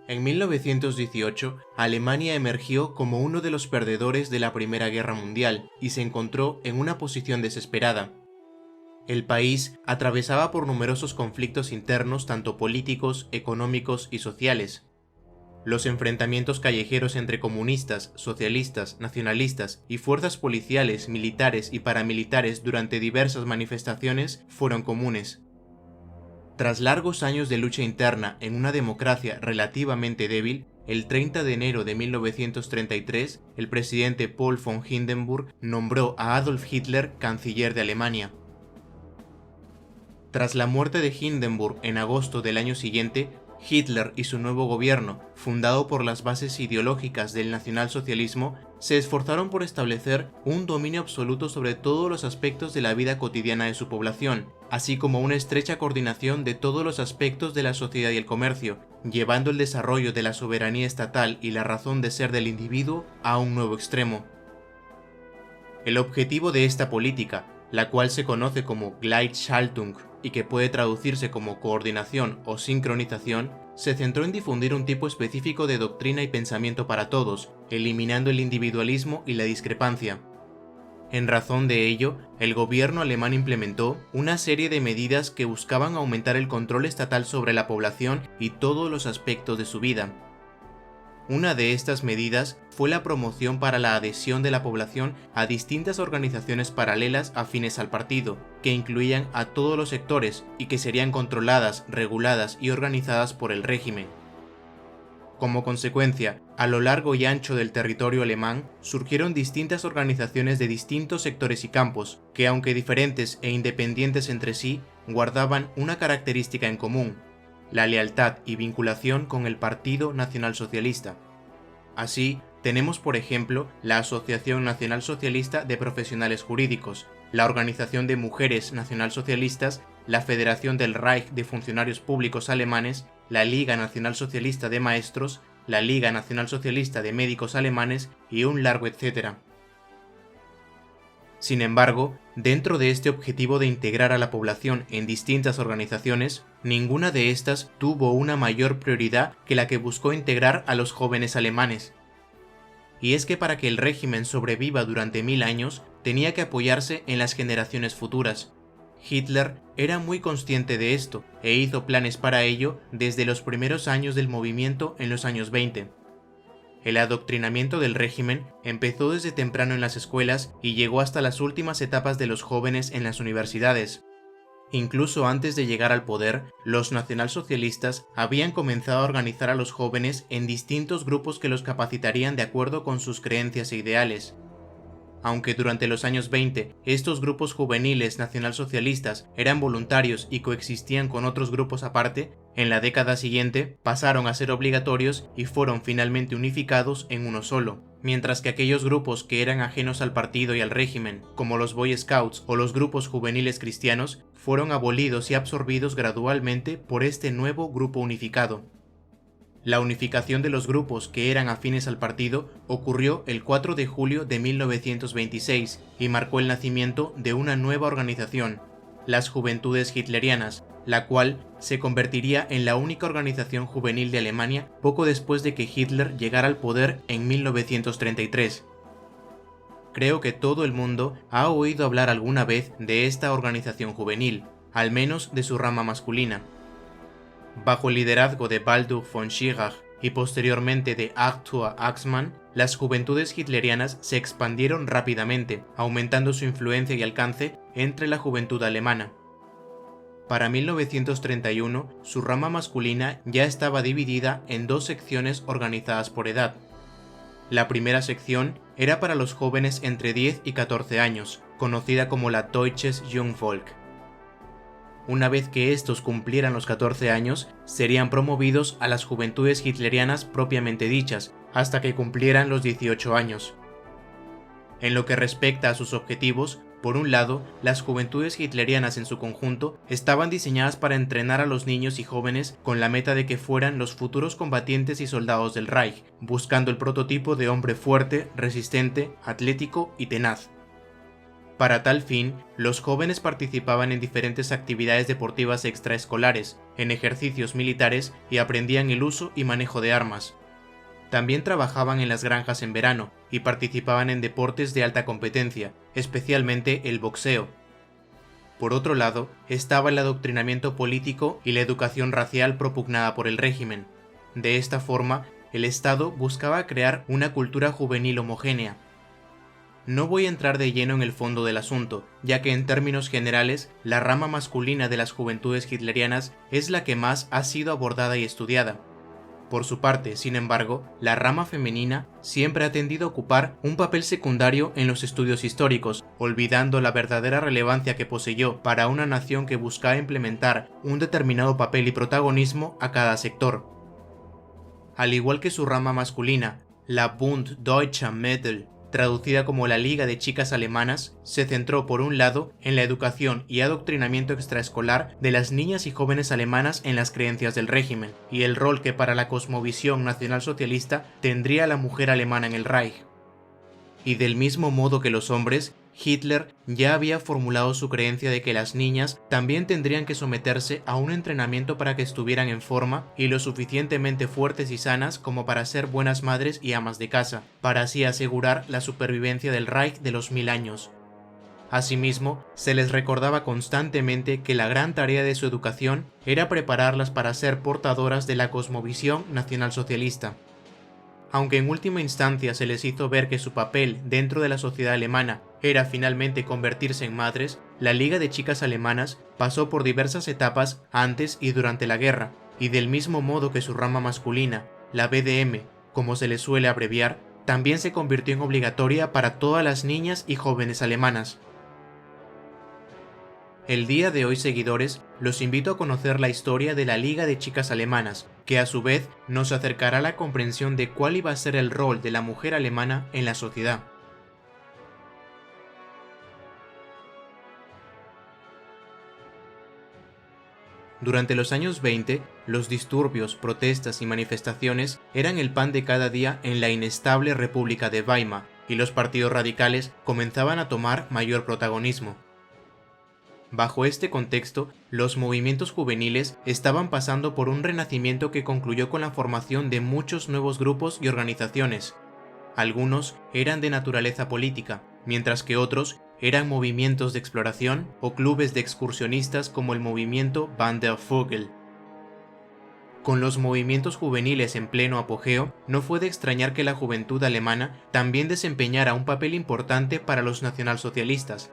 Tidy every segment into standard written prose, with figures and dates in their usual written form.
En 1918, Alemania emergió como uno de los perdedores de la Primera Guerra Mundial y se encontró en una posición desesperada. El país atravesaba por numerosos conflictos internos tanto políticos, económicos y sociales. Los enfrentamientos callejeros entre comunistas, socialistas, nacionalistas y fuerzas policiales, militares y paramilitares durante diversas manifestaciones fueron comunes. Tras largos años de lucha interna en una democracia relativamente débil, el 30 de enero de 1933, el presidente Paul von Hindenburg nombró a Adolf Hitler canciller de Alemania. Tras la muerte de Hindenburg en agosto del año siguiente, Hitler y su nuevo gobierno, fundado por las bases ideológicas del nacionalsocialismo, se esforzaron por establecer un dominio absoluto sobre todos los aspectos de la vida cotidiana de su población, así como una estrecha coordinación de todos los aspectos de la sociedad y el comercio, llevando el desarrollo de la soberanía estatal y la razón de ser del individuo a un nuevo extremo. El objetivo de esta política, la cual se conoce como Gleichschaltung y que puede traducirse como coordinación o sincronización, se centró en difundir un tipo específico de doctrina y pensamiento para todos, eliminando el individualismo y la discrepancia. En razón de ello, el gobierno alemán implementó una serie de medidas que buscaban aumentar el control estatal sobre la población y todos los aspectos de su vida. Una de estas medidas fue la promoción para la adhesión de la población a distintas organizaciones paralelas afines al partido, que incluían a todos los sectores y que serían controladas, reguladas y organizadas por el régimen. Como consecuencia, a lo largo y ancho del territorio alemán surgieron distintas organizaciones de distintos sectores y campos, que aunque diferentes e independientes entre sí, guardaban una característica en común: la lealtad y vinculación con el Partido Nacionalsocialista. Así, tenemos por ejemplo la Asociación Nacionalsocialista de Profesionales Jurídicos, la Organización de Mujeres Nacionalsocialistas, la Federación del Reich de Funcionarios Públicos Alemanes, la Liga Nacionalsocialista de Maestros, la Liga Nacionalsocialista de Médicos Alemanes y un largo etcétera. Sin embargo, dentro de este objetivo de integrar a la población en distintas organizaciones, ninguna de estas tuvo una mayor prioridad que la que buscó integrar a los jóvenes alemanes. Y es que para que el régimen sobreviva durante 1000 años, tenía que apoyarse en las generaciones futuras. Hitler era muy consciente de esto e hizo planes para ello desde los primeros años del movimiento en los años 20. El adoctrinamiento del régimen empezó desde temprano en las escuelas y llegó hasta las últimas etapas de los jóvenes en las universidades. Incluso antes de llegar al poder, los nacionalsocialistas habían comenzado a organizar a los jóvenes en distintos grupos que los capacitarían de acuerdo con sus creencias e ideales. Aunque durante los años 20 estos grupos juveniles nacionalsocialistas eran voluntarios y coexistían con otros grupos aparte, en la década siguiente pasaron a ser obligatorios y fueron finalmente unificados en uno solo, mientras que aquellos grupos que eran ajenos al partido y al régimen, como los Boy Scouts o los grupos juveniles cristianos, fueron abolidos y absorbidos gradualmente por este nuevo grupo unificado. La unificación de los grupos que eran afines al partido ocurrió el 4 de julio de 1926 y marcó el nacimiento de una nueva organización, las Juventudes Hitlerianas, la cual se convertiría en la única organización juvenil de Alemania poco después de que Hitler llegara al poder en 1933. Creo que todo el mundo ha oído hablar alguna vez de esta organización juvenil, al menos de su rama masculina. Bajo el liderazgo de Baldur von Schirach y posteriormente de Arthur Axmann, las juventudes hitlerianas se expandieron rápidamente, aumentando su influencia y alcance entre la juventud alemana. Para 1931, su rama masculina ya estaba dividida en dos secciones organizadas por edad. La primera sección era para los jóvenes entre 10 y 14 años, conocida como la Deutsches Jungvolk. Una vez que estos cumplieran los 14 años, serían promovidos a las juventudes hitlerianas propiamente dichas, hasta que cumplieran los 18 años. En lo que respecta a sus objetivos, por un lado, las juventudes hitlerianas en su conjunto estaban diseñadas para entrenar a los niños y jóvenes con la meta de que fueran los futuros combatientes y soldados del Reich, buscando el prototipo de hombre fuerte, resistente, atlético y tenaz. Para tal fin, los jóvenes participaban en diferentes actividades deportivas extraescolares, en ejercicios militares y aprendían el uso y manejo de armas. También trabajaban en las granjas en verano y participaban en deportes de alta competencia, especialmente el boxeo. Por otro lado, estaba el adoctrinamiento político y la educación racial propugnada por el régimen. De esta forma, el Estado buscaba crear una cultura juvenil homogénea. No voy a entrar de lleno en el fondo del asunto, ya que en términos generales, la rama masculina de las juventudes hitlerianas es la que más ha sido abordada y estudiada. Por su parte, sin embargo, la rama femenina siempre ha tendido a ocupar un papel secundario en los estudios históricos, olvidando la verdadera relevancia que poseyó para una nación que buscaba implementar un determinado papel y protagonismo a cada sector. Al igual que su rama masculina, la Bund Deutscher Mädel, traducida como la Liga de Chicas Alemanas, se centró por un lado en la educación y adoctrinamiento extraescolar de las niñas y jóvenes alemanas en las creencias del régimen, y el rol que para la cosmovisión nacionalsocialista tendría la mujer alemana en el Reich. Y del mismo modo que los hombres, Hitler ya había formulado su creencia de que las niñas también tendrían que someterse a un entrenamiento para que estuvieran en forma y lo suficientemente fuertes y sanas como para ser buenas madres y amas de casa, para así asegurar la supervivencia del Reich de los 1000 años. Asimismo, se les recordaba constantemente que la gran tarea de su educación era prepararlas para ser portadoras de la cosmovisión nacionalsocialista. Aunque en última instancia se les hizo ver que su papel dentro de la sociedad alemana era finalmente convertirse en madres, la Liga de Chicas Alemanas pasó por diversas etapas antes y durante la guerra, y del mismo modo que su rama masculina, la BDM, como se le suele abreviar, también se convirtió en obligatoria para todas las niñas y jóvenes alemanas. El día de hoy, seguidores, los invito a conocer la historia de la Liga de Chicas Alemanas, que a su vez nos acercará a la comprensión de cuál iba a ser el rol de la mujer alemana en la sociedad. Durante los años 20, los disturbios, protestas y manifestaciones eran el pan de cada día en la inestable República de Weimar, y los partidos radicales comenzaban a tomar mayor protagonismo. Bajo este contexto, los movimientos juveniles estaban pasando por un renacimiento que concluyó con la formación de muchos nuevos grupos y organizaciones. Algunos eran de naturaleza política, mientras que otros eran movimientos de exploración o clubes de excursionistas como el movimiento Wandervogel. Con los movimientos juveniles en pleno apogeo, no fue de extrañar que la juventud alemana también desempeñara un papel importante para los nacionalsocialistas.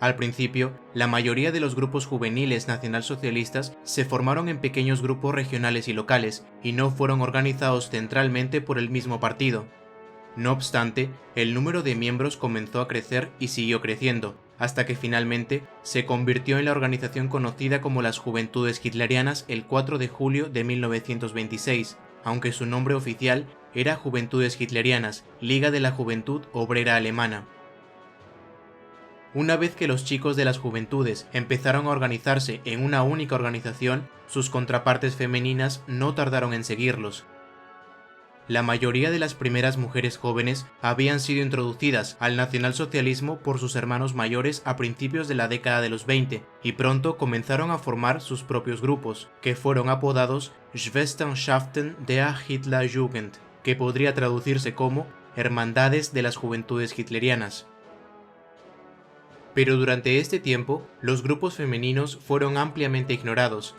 Al principio, la mayoría de los grupos juveniles nacionalsocialistas se formaron en pequeños grupos regionales y locales, y no fueron organizados centralmente por el mismo partido. No obstante, el número de miembros comenzó a crecer y siguió creciendo, hasta que finalmente se convirtió en la organización conocida como las Juventudes Hitlerianas el 4 de julio de 1926, aunque su nombre oficial era Juventudes Hitlerianas, Liga de la Juventud Obrera Alemana. Una vez que los chicos de las juventudes empezaron a organizarse en una única organización, sus contrapartes femeninas no tardaron en seguirlos. La mayoría de las primeras mujeres jóvenes habían sido introducidas al nacionalsocialismo por sus hermanos mayores a principios de la década de los 20 y pronto comenzaron a formar sus propios grupos, que fueron apodados Schwesternschaften der Hitlerjugend, que podría traducirse como Hermandades de las Juventudes Hitlerianas. Pero durante este tiempo, los grupos femeninos fueron ampliamente ignorados.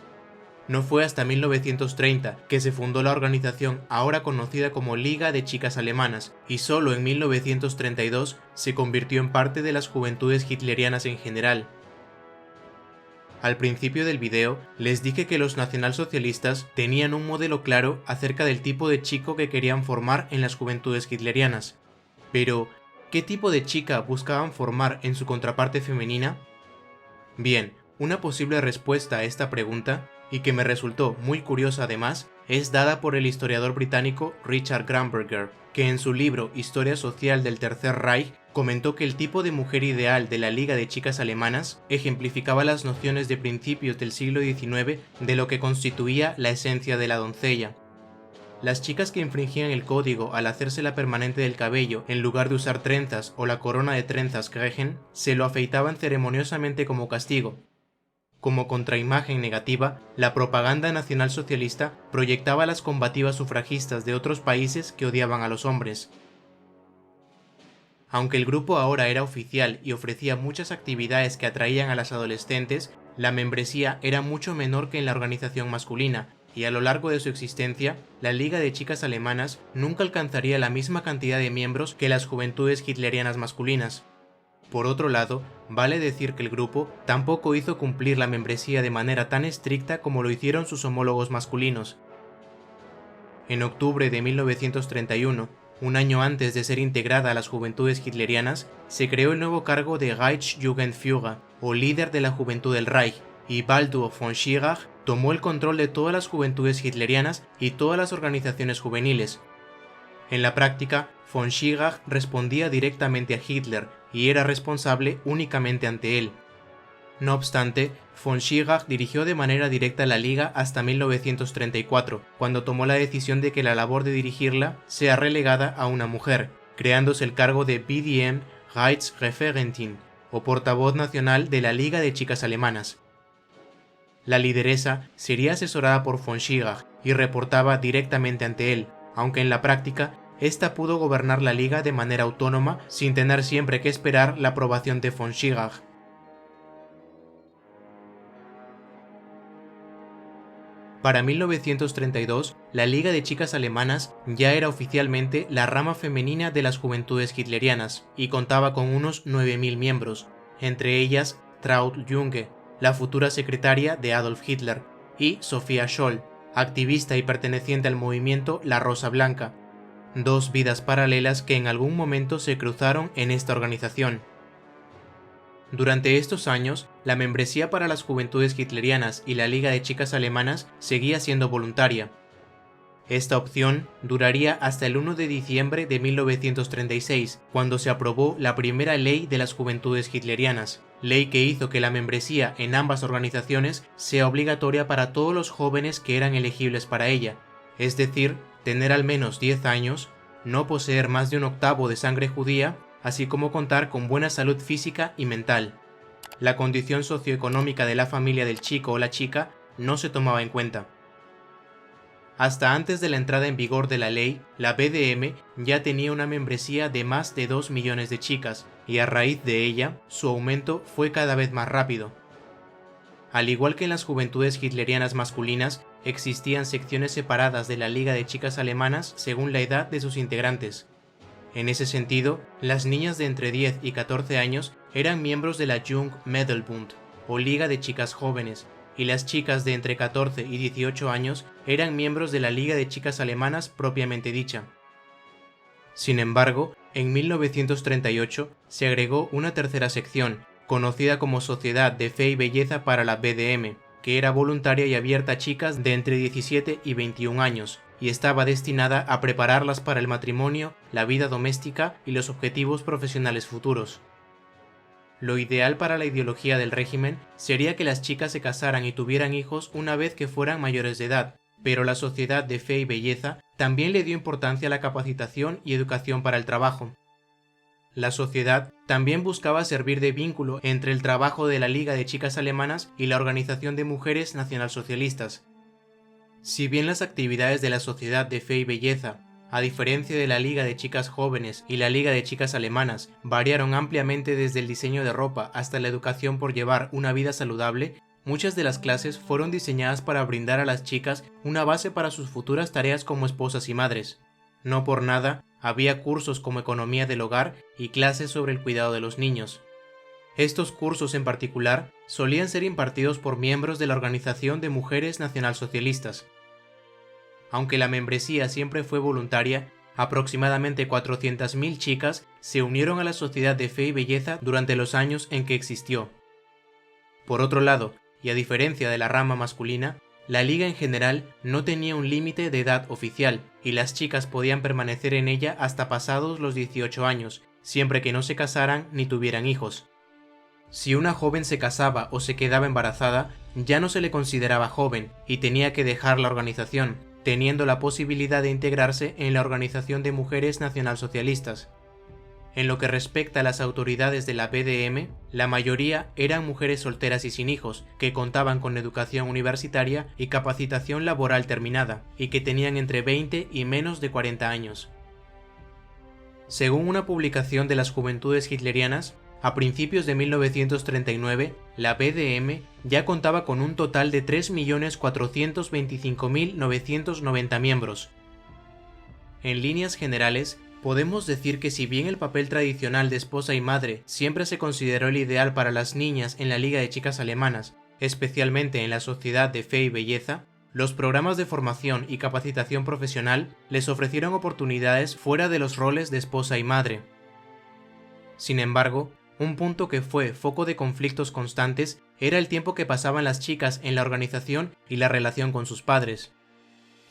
No fue hasta 1930 que se fundó la organización ahora conocida como Liga de Chicas Alemanas, y solo en 1932 se convirtió en parte de las juventudes hitlerianas en general. Al principio del video les dije que los nacionalsocialistas tenían un modelo claro acerca del tipo de chico que querían formar en las juventudes hitlerianas. Pero, ¿qué tipo de chica buscaban formar en su contraparte femenina? Bien, una posible respuesta a esta pregunta, y que me resultó muy curiosa además, es dada por el historiador británico Richard Gramberger, que en su libro Historia Social del Tercer Reich comentó que el tipo de mujer ideal de la Liga de Chicas Alemanas ejemplificaba las nociones de principios del siglo XIX de lo que constituía la esencia de la doncella. Las chicas que infringían el código al hacerse la permanente del cabello en lugar de usar trenzas o la corona de trenzas Gregen, se lo afeitaban ceremoniosamente como castigo. Como contraimagen negativa, la propaganda nacionalsocialista proyectaba a las combativas sufragistas de otros países que odiaban a los hombres. Aunque el grupo ahora era oficial y ofrecía muchas actividades que atraían a las adolescentes, la membresía era mucho menor que en la organización masculina, y a lo largo de su existencia, la Liga de Chicas Alemanas nunca alcanzaría la misma cantidad de miembros que las juventudes hitlerianas masculinas. Por otro lado, vale decir que el grupo tampoco hizo cumplir la membresía de manera tan estricta como lo hicieron sus homólogos masculinos. En octubre de 1931, un año antes de ser integrada a las juventudes hitlerianas, se creó el nuevo cargo de Reichsjugendführer, o líder de la juventud del Reich, y Baldur von Schirach tomó el control de todas las juventudes hitlerianas y todas las organizaciones juveniles. En la práctica, von Schirach respondía directamente a Hitler y era responsable únicamente ante él. No obstante, von Schirach dirigió de manera directa la Liga hasta 1934, cuando tomó la decisión de que la labor de dirigirla sea relegada a una mujer, creándose el cargo de BDM Reichsreferentin, o portavoz nacional de la Liga de Chicas Alemanas. La lideresa sería asesorada por von Schirach y reportaba directamente ante él, aunque en la práctica, ésta pudo gobernar la Liga de manera autónoma sin tener siempre que esperar la aprobación de von Schirach. Para 1932, la Liga de Chicas Alemanas ya era oficialmente la rama femenina de las juventudes hitlerianas y contaba con unos 9.000 miembros, entre ellas Traut Junge, la futura secretaria de Adolf Hitler, y Sophia Scholl, activista y perteneciente al movimiento La Rosa Blanca, dos vidas paralelas que en algún momento se cruzaron en esta organización. Durante estos años, la membresía para las juventudes hitlerianas y la Liga de Chicas Alemanas seguía siendo voluntaria. Esta opción duraría hasta el 1 de diciembre de 1936, cuando se aprobó la primera ley de las juventudes hitlerianas, ley que hizo que la membresía en ambas organizaciones sea obligatoria para todos los jóvenes que eran elegibles para ella, es decir, tener al menos 10 años, no poseer más de un octavo de sangre judía, así como contar con buena salud física y mental. La condición socioeconómica de la familia del chico o la chica no se tomaba en cuenta. Hasta antes de la entrada en vigor de la ley, la BDM ya tenía una membresía de más de 2 millones de chicas, y a raíz de ella, su aumento fue cada vez más rápido. Al igual que en las juventudes hitlerianas masculinas, existían secciones separadas de la Liga de Chicas Alemanas según la edad de sus integrantes. En ese sentido, las niñas de entre 10 y 14 años eran miembros de la Jung Mädelbund, o Liga de Chicas Jóvenes, y las chicas de entre 14 y 18 años eran miembros de la Liga de Chicas Alemanas propiamente dicha. Sin embargo, en 1938 se agregó una tercera sección, conocida como Sociedad de Fe y Belleza para la BDM, que era voluntaria y abierta a chicas de entre 17 y 21 años, y estaba destinada a prepararlas para el matrimonio, la vida doméstica y los objetivos profesionales futuros. Lo ideal para la ideología del régimen sería que las chicas se casaran y tuvieran hijos una vez que fueran mayores de edad, pero la Sociedad de Fe y Belleza también le dio importancia a la capacitación y educación para el trabajo. La sociedad también buscaba servir de vínculo entre el trabajo de la Liga de Chicas Alemanas y la Organización de Mujeres Nacionalsocialistas. Si bien las actividades de la Sociedad de Fe y Belleza, a diferencia de la Liga de Chicas Jóvenes y la Liga de Chicas Alemanas, variaron ampliamente desde el diseño de ropa hasta la educación por llevar una vida saludable, muchas de las clases fueron diseñadas para brindar a las chicas una base para sus futuras tareas como esposas y madres. No por nada, había cursos como economía del hogar y clases sobre el cuidado de los niños. Estos cursos en particular solían ser impartidos por miembros de la Organización de Mujeres Nacionalsocialistas. Aunque la membresía siempre fue voluntaria, aproximadamente 400.000 chicas se unieron a la Sociedad de Fe y Belleza durante los años en que existió. Por otro lado, y a diferencia de la rama masculina, la liga en general no tenía un límite de edad oficial, y las chicas podían permanecer en ella hasta pasados los 18 años, siempre que no se casaran ni tuvieran hijos. Si una joven se casaba o se quedaba embarazada, ya no se le consideraba joven y tenía que dejar la organización, teniendo la posibilidad de integrarse en la Organización de Mujeres Nacionalsocialistas. En lo que respecta a las autoridades de la BDM, la mayoría eran mujeres solteras y sin hijos, que contaban con educación universitaria y capacitación laboral terminada, y que tenían entre 20 y menos de 40 años. Según una publicación de las Juventudes Hitlerianas, a principios de 1939, la BDM ya contaba con un total de 3.425.990 miembros. En líneas generales, podemos decir que si bien el papel tradicional de esposa y madre siempre se consideró el ideal para las niñas en la Liga de Chicas Alemanas, especialmente en la Sociedad de Fe y Belleza, los programas de formación y capacitación profesional les ofrecieron oportunidades fuera de los roles de esposa y madre. Sin embargo, un punto que fue foco de conflictos constantes era el tiempo que pasaban las chicas en la organización y la relación con sus padres.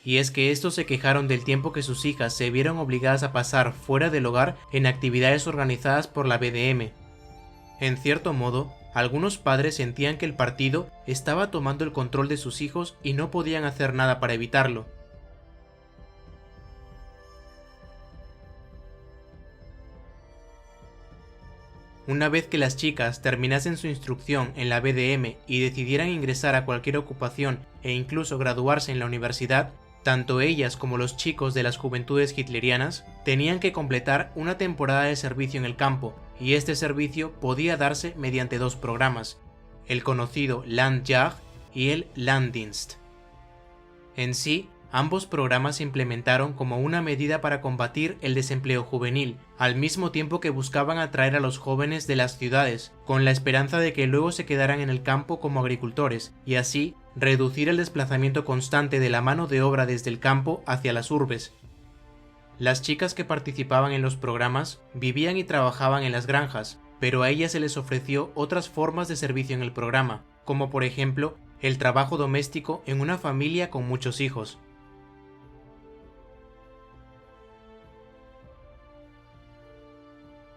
Y es que estos se quejaron del tiempo que sus hijas se vieron obligadas a pasar fuera del hogar en actividades organizadas por la BDM. En cierto modo, algunos padres sentían que el partido estaba tomando el control de sus hijos y no podían hacer nada para evitarlo. Una vez que las chicas terminasen su instrucción en la BDM y decidieran ingresar a cualquier ocupación e incluso graduarse en la universidad, tanto ellas como los chicos de las Juventudes Hitlerianas tenían que completar una temporada de servicio en el campo, y este servicio podía darse mediante dos programas, el conocido Landjahr y el Landdienst. En sí, ambos programas se implementaron como una medida para combatir el desempleo juvenil, al mismo tiempo que buscaban atraer a los jóvenes de las ciudades, con la esperanza de que luego se quedaran en el campo como agricultores, y así reducir el desplazamiento constante de la mano de obra desde el campo hacia las urbes. Las chicas que participaban en los programas vivían y trabajaban en las granjas, pero a ellas se les ofreció otras formas de servicio en el programa, como por ejemplo el trabajo doméstico en una familia con muchos hijos.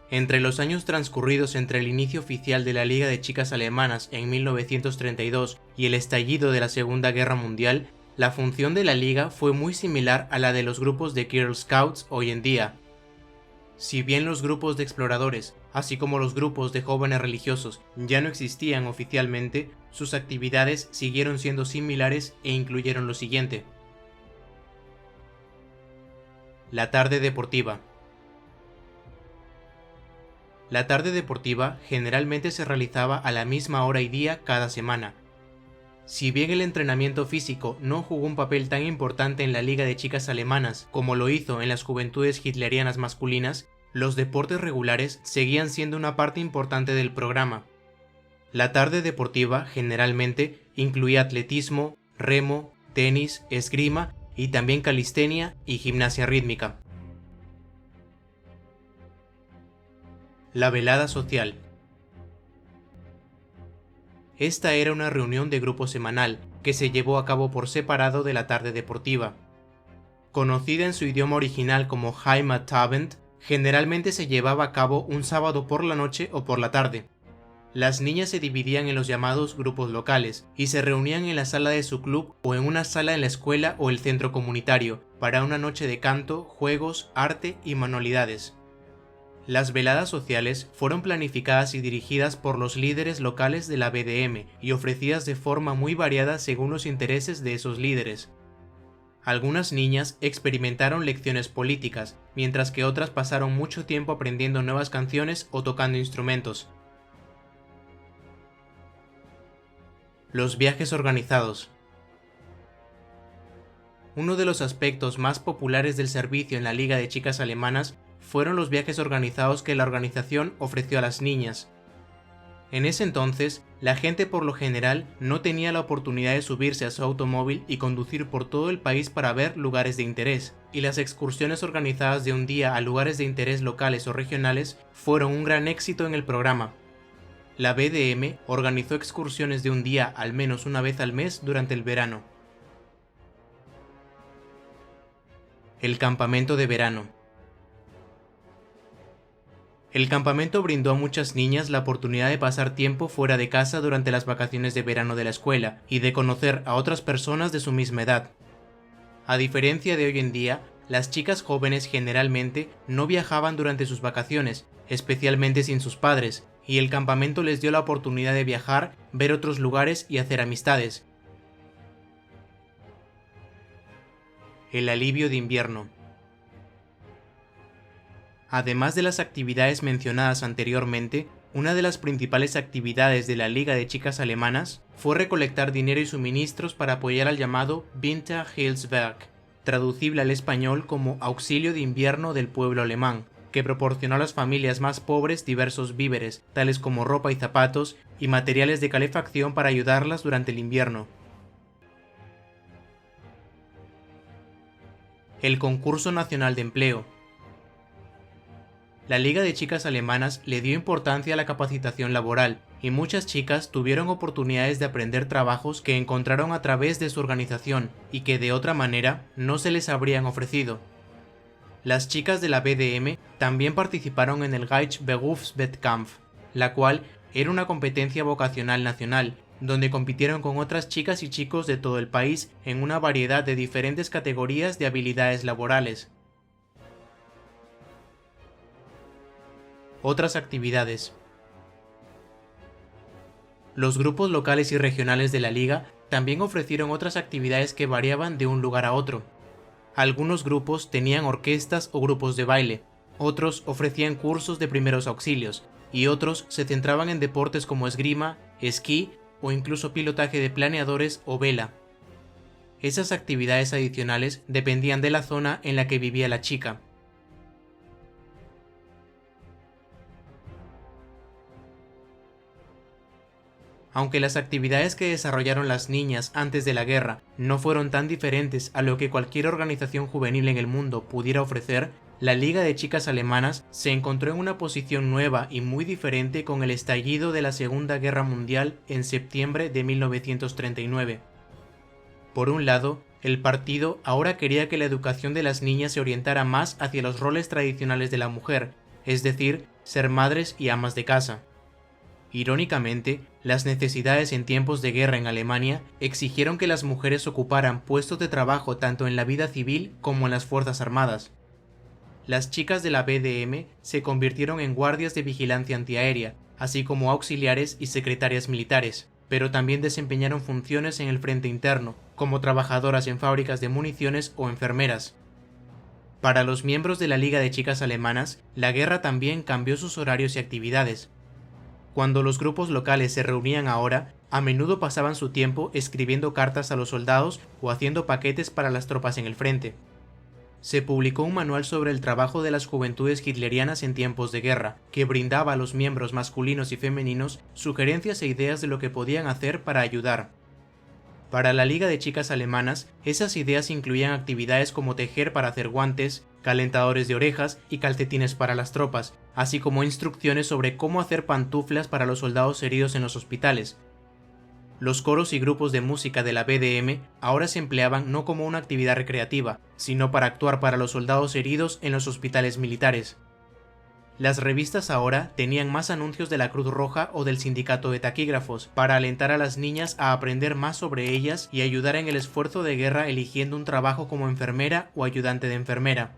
Entre los años transcurridos entre el inicio oficial de la Liga de Chicas Alemanas en 1932 y el estallido de la Segunda Guerra Mundial, la función de la Liga fue muy similar a la de los grupos de Girl Scouts hoy en día. Si bien los grupos de exploradores, así como los grupos de jóvenes religiosos, ya no existían oficialmente, sus actividades siguieron siendo similares e incluyeron lo siguiente: la tarde deportiva. La tarde deportiva generalmente se realizaba a la misma hora y día cada semana. Si bien el entrenamiento físico no jugó un papel tan importante en la Liga de Chicas Alemanas como lo hizo en las Juventudes Hitlerianas masculinas, los deportes regulares seguían siendo una parte importante del programa. La tarde deportiva generalmente incluía atletismo, remo, tenis, esgrima y también calistenia y gimnasia rítmica. La velada social. Esta era una reunión de grupo semanal que se llevó a cabo por separado de la tarde deportiva. Conocida en su idioma original como Heimatabend, generalmente se llevaba a cabo un sábado por la noche o por la tarde. Las niñas se dividían en los llamados grupos locales y se reunían en la sala de su club o en una sala en la escuela o el centro comunitario para una noche de canto, juegos, arte y manualidades. Las veladas sociales fueron planificadas y dirigidas por los líderes locales de la BDM y ofrecidas de forma muy variada según los intereses de esos líderes. Algunas niñas experimentaron lecciones políticas, mientras que otras pasaron mucho tiempo aprendiendo nuevas canciones o tocando instrumentos. Los viajes organizados. Uno de los aspectos más populares del servicio en la Liga de Chicas Alemanas fueron los viajes organizados que la organización ofreció a las niñas. En ese entonces, la gente por lo general no tenía la oportunidad de subirse a su automóvil y conducir por todo el país para ver lugares de interés, y las excursiones organizadas de un día a lugares de interés locales o regionales fueron un gran éxito en el programa. La BDM organizó excursiones de un día al menos una vez al mes durante el verano. El campamento de verano. El campamento brindó a muchas niñas la oportunidad de pasar tiempo fuera de casa durante las vacaciones de verano de la escuela y de conocer a otras personas de su misma edad. A diferencia de hoy en día, las chicas jóvenes generalmente no viajaban durante sus vacaciones, especialmente sin sus padres, y el campamento les dio la oportunidad de viajar, ver otros lugares y hacer amistades. El alivio de invierno. Además de las actividades mencionadas anteriormente, una de las principales actividades de la Liga de Chicas Alemanas fue recolectar dinero y suministros para apoyar al llamado Winterhilfswerk, traducible al español como Auxilio de Invierno del pueblo alemán, que proporcionó a las familias más pobres diversos víveres, tales como ropa y zapatos, y materiales de calefacción para ayudarlas durante el invierno. El Concurso Nacional de Empleo. La Liga de Chicas Alemanas le dio importancia a la capacitación laboral, y muchas chicas tuvieron oportunidades de aprender trabajos que encontraron a través de su organización y que de otra manera no se les habrían ofrecido. Las chicas de la BDM también participaron en el Gleichberufswettkampf, la cual era una competencia vocacional nacional, donde compitieron con otras chicas y chicos de todo el país en una variedad de diferentes categorías de habilidades laborales. Otras actividades. Los grupos locales y regionales de la Liga también ofrecieron otras actividades que variaban de un lugar a otro. Algunos grupos tenían orquestas o grupos de baile, otros ofrecían cursos de primeros auxilios, y otros se centraban en deportes como esgrima, esquí o incluso pilotaje de planeadores o vela. Esas actividades adicionales dependían de la zona en la que vivía la chica. Aunque las actividades que desarrollaron las niñas antes de la guerra no fueron tan diferentes a lo que cualquier organización juvenil en el mundo pudiera ofrecer, la Liga de Chicas Alemanas se encontró en una posición nueva y muy diferente con el estallido de la Segunda Guerra Mundial en septiembre de 1939. Por un lado, el partido ahora quería que la educación de las niñas se orientara más hacia los roles tradicionales de la mujer, es decir, ser madres y amas de casa. Irónicamente, las necesidades en tiempos de guerra en Alemania exigieron que las mujeres ocuparan puestos de trabajo tanto en la vida civil como en las fuerzas armadas. Las chicas de la BDM se convirtieron en guardias de vigilancia antiaérea, así como auxiliares y secretarias militares, pero también desempeñaron funciones en el frente interno, como trabajadoras en fábricas de municiones o enfermeras. Para los miembros de la Liga de Chicas Alemanas, la guerra también cambió sus horarios y actividades. Cuando los grupos locales se reunían ahora, a menudo pasaban su tiempo escribiendo cartas a los soldados o haciendo paquetes para las tropas en el frente. Se publicó un manual sobre el trabajo de las juventudes hitlerianas en tiempos de guerra, que brindaba a los miembros masculinos y femeninos sugerencias e ideas de lo que podían hacer para ayudar. Para la Liga de Chicas Alemanas, esas ideas incluían actividades como tejer para hacer guantes, calentadores de orejas y calcetines para las tropas, así como instrucciones sobre cómo hacer pantuflas para los soldados heridos en los hospitales. Los coros y grupos de música de la BDM ahora se empleaban no como una actividad recreativa, sino para actuar para los soldados heridos en los hospitales militares. Las revistas ahora tenían más anuncios de la Cruz Roja o del Sindicato de Taquígrafos, para alentar a las niñas a aprender más sobre ellas y ayudar en el esfuerzo de guerra eligiendo un trabajo como enfermera o ayudante de enfermera.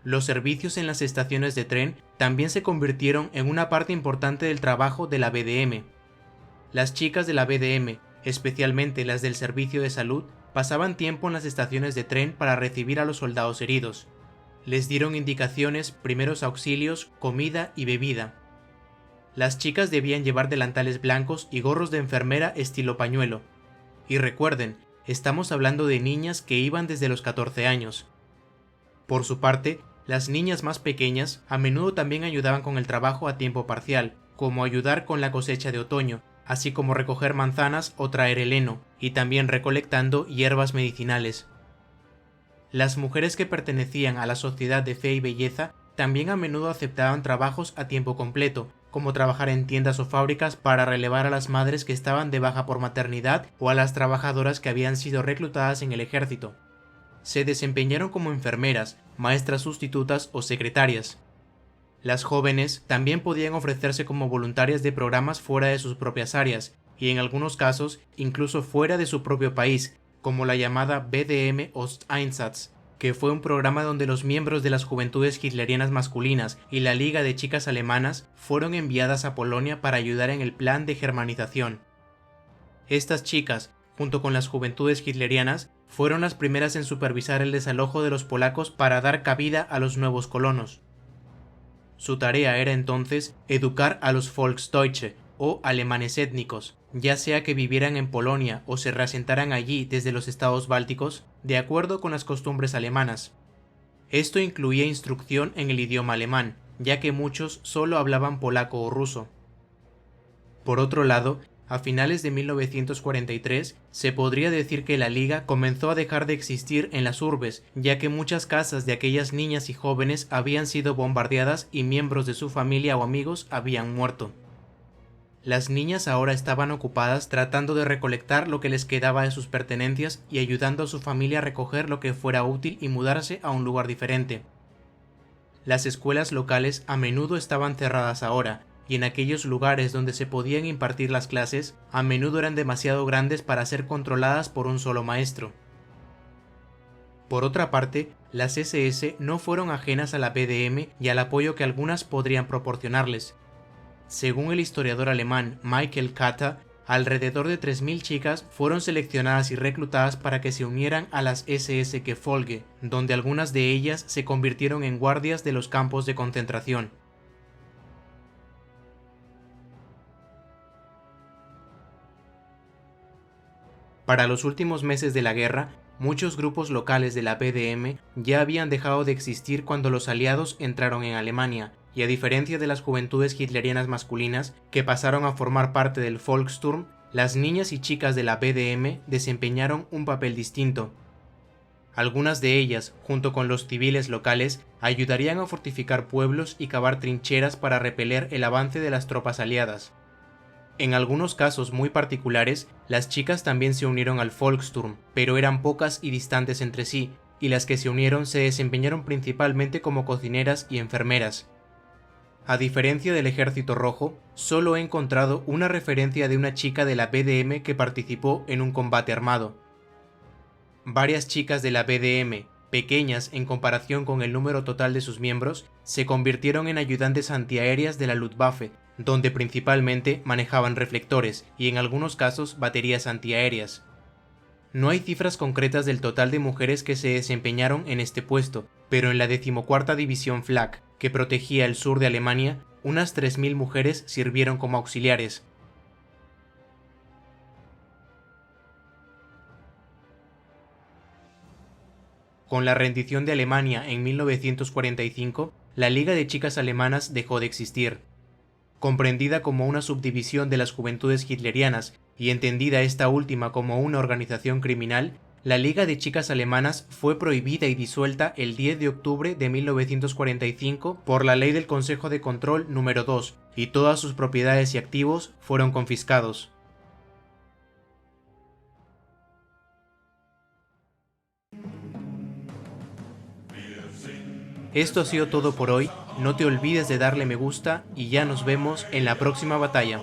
Los servicios en las estaciones de tren también se convirtieron en una parte importante del trabajo de la BDM. Las chicas de la BDM, especialmente las del servicio de salud, pasaban tiempo en las estaciones de tren para recibir a los soldados heridos. Les dieron indicaciones, primeros auxilios, comida y bebida. Las chicas debían llevar delantales blancos y gorros de enfermera estilo pañuelo. Y recuerden, estamos hablando de niñas que iban desde los 14 años. Por su parte, las niñas más pequeñas a menudo también ayudaban con el trabajo a tiempo parcial, como ayudar con la cosecha de otoño, así como recoger manzanas o traer el heno, y también recolectando hierbas medicinales. Las mujeres que pertenecían a la sociedad de fe y belleza también a menudo aceptaban trabajos a tiempo completo, como trabajar en tiendas o fábricas para relevar a las madres que estaban de baja por maternidad o a las trabajadoras que habían sido reclutadas en el ejército. Se desempeñaron como enfermeras, maestras sustitutas o secretarias. Las jóvenes también podían ofrecerse como voluntarias de programas fuera de sus propias áreas, y en algunos casos incluso fuera de su propio país, como la llamada BDM Osteinsatz, que fue un programa donde los miembros de las juventudes hitlerianas masculinas y la Liga de Chicas Alemanas fueron enviadas a Polonia para ayudar en el plan de germanización. Estas chicas, junto con las juventudes hitlerianas, fueron las primeras en supervisar el desalojo de los polacos para dar cabida a los nuevos colonos. Su tarea era entonces educar a los Volksdeutsche, o alemanes étnicos, ya sea que vivieran en Polonia o se reasentaran allí desde los estados bálticos, de acuerdo con las costumbres alemanas. Esto incluía instrucción en el idioma alemán, ya que muchos solo hablaban polaco o ruso. Por otro lado, a finales de 1943, se podría decir que la Liga comenzó a dejar de existir en las urbes, ya que muchas casas de aquellas niñas y jóvenes habían sido bombardeadas y miembros de su familia o amigos habían muerto. Las niñas ahora estaban ocupadas tratando de recolectar lo que les quedaba de sus pertenencias y ayudando a su familia a recoger lo que fuera útil y mudarse a un lugar diferente. Las escuelas locales a menudo estaban cerradas ahora, y en aquellos lugares donde se podían impartir las clases, a menudo eran demasiado grandes para ser controladas por un solo maestro. Por otra parte, las SS no fueron ajenas a la BDM y al apoyo que algunas podrían proporcionarles. Según el historiador alemán Michael Kata, alrededor de 3.000 chicas fueron seleccionadas y reclutadas para que se unieran a las SS Gefolge, donde algunas de ellas se convirtieron en guardias de los campos de concentración. Para los últimos meses de la guerra, muchos grupos locales de la BDM ya habían dejado de existir cuando los aliados entraron en Alemania, y a diferencia de las juventudes hitlerianas masculinas, que pasaron a formar parte del Volkssturm, las niñas y chicas de la BDM desempeñaron un papel distinto. Algunas de ellas, junto con los civiles locales, ayudarían a fortificar pueblos y cavar trincheras para repeler el avance de las tropas aliadas. En algunos casos muy particulares, las chicas también se unieron al Volkssturm, pero eran pocas y distantes entre sí, y las que se unieron se desempeñaron principalmente como cocineras y enfermeras. A diferencia del Ejército Rojo, solo he encontrado una referencia de una chica de la BDM que participó en un combate armado. Varias chicas de la BDM, pequeñas en comparación con el número total de sus miembros, se convirtieron en ayudantes antiaéreas de la Luftwaffe, donde principalmente manejaban reflectores y en algunos casos baterías antiaéreas. No hay cifras concretas del total de mujeres que se desempeñaron en este puesto, pero en la 14ª División Flak, que protegía el sur de Alemania, unas 3.000 mujeres sirvieron como auxiliares. Con la rendición de Alemania en 1945, la Liga de Chicas Alemanas dejó de existir. Comprendida como una subdivisión de las juventudes hitlerianas y entendida esta última como una organización criminal, la Liga de Chicas Alemanas fue prohibida y disuelta el 10 de octubre de 1945 por la Ley del Consejo de Control número 2, y todas sus propiedades y activos fueron confiscados. Esto ha sido todo por hoy, no te olvides de darle me gusta y ya nos vemos en la próxima batalla.